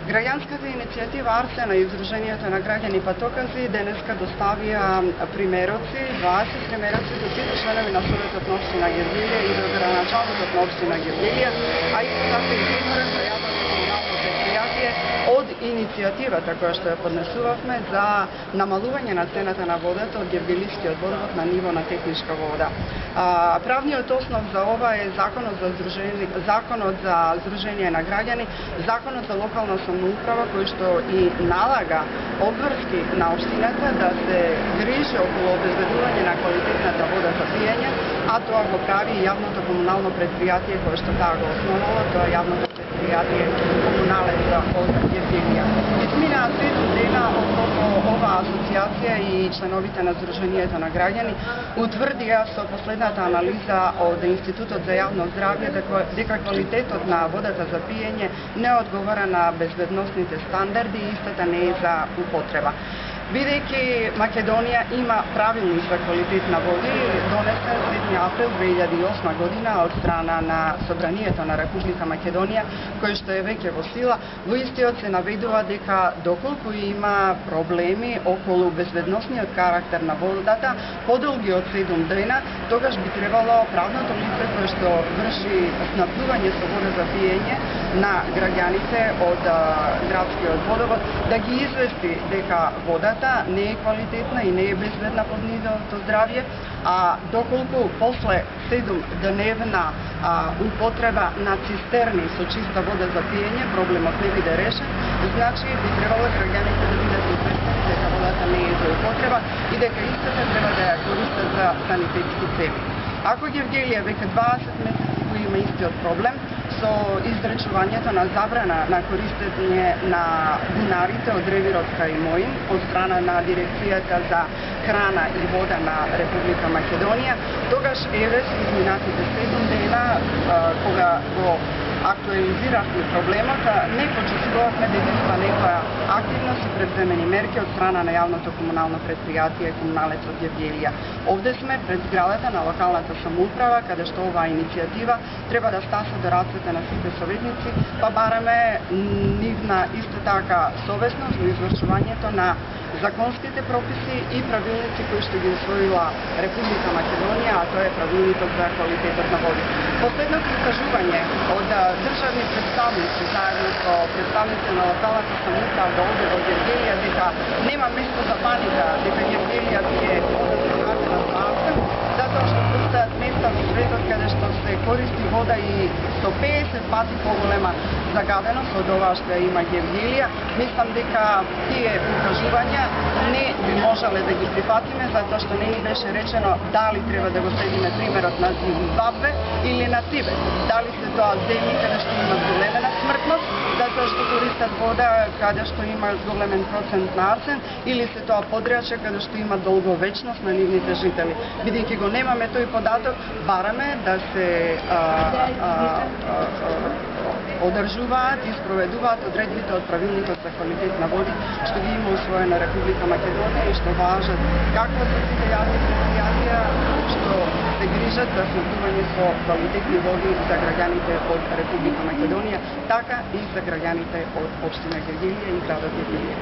Граѓанската иницијатива Арсена и Издруженијето на граѓани Патокази денеска доставија примероци, 20 примероци до сите членови на Советот на општина Гевделија и до градоначалникот на општина Гевделија, а исто така и примерок за јавното комунално предпријатие од иницијативата која што ја поднесувавме за намалување на цената на водата од Гевделискиот водовод на ниво на техничка вода. Правниот основ за ова е Законот за Здружение на граѓани, Законот за локална самоуправа кој што и налага обврски на општината да се грижи околу обезбедување на квалитетната вода за пиење, а тоа го прави и јавното комунално предпријатие кое што таа го основало, тоа е јавното предпријатие Комуналеца од Гевделија. Изминаа 7 дена откако ова асоциација и членовите на Здруженијето на граѓани утврдија со последната анализа од Институтот за јавно здравје дека квалитетот на водата за пиење не одговара на безбедносните стандарди и истата не е за употреба. Бидејќи Македонија има правилник за квалитет на води, донесен 7 април 2008 година од страна на Собранието на Република Македонија, кој што е веќе во сила, во истиот се наведува дека доколку има проблеми околу безбедносниот карактер на водата, подолги од 7 дена, тогаш би требало правното лице кое што врши снабдување со вода за пиење на граѓаните од градскиот водовод да ги извести дека водата не е квалитетна и не е безбедна под нивното здравје, а доколку после 7-дневна употреба на цистерни со чиста вода за пиење проблемот не биде решен, значи би требало граѓаните да бидат известени дека водата не е за употреба и дека истата треба да ја користат за санитетски цели. Ако Гевделија веќе 20 месеци го има истиот проблем со изречувањето на забрана на користење на бунарите од ревирот кај Моин од страна на Дирекцијата за храна и вода на Република Македонија, тогаш еве со изминатите 7 дена кога го актуализиравме проблемот, не почувствувавме дека има некоја активност и предземени мерки од страна на јавното комунално предпријатие Комуналец од Гевделија. Овде сме пред зградата на локалната самоуправа, каде што оваа иницијатива треба да стаса до рацете на сите советници, па бараме нивна исто така совесност во извршувањето на законските прописи и правилници кои што ги усвоила Република Македонија, а тоа е правилникот за квалитетот на води. Последното искажување од државни представници заедно со представници на локалната самоуправа овде во Гевделија дека нема место за паника, дека Гевделија е одредена за затоа што постојат места во светот каде што се користи вода и со 50 пати поголема загаденост од ова што ја има Гевделија. Мислам дека тие укажувања не би можеле да ги прифатиме, затоа што не ни беше речено дали треба да го следиме примерот на Зимбабве или на Тибет. Дали се тоа земји каде што има зголемена смртност, затоа што користат вода каде што има зголемен процент на арсен, или се тоа подрачје каде што има долговечност на нивните жители. Бидејќи го немаме тој податок, бараме да се одржуваат и спроведуваат одредбите од правилникот за квалитет на води што ги има усвоена Република Македонија и што важат како за сите јавни предпријатија што се грижат за снабдување со квалитетни води за граѓаните од Република Македонија, така и за граѓаните од општина Гевделија и градот Гевделија.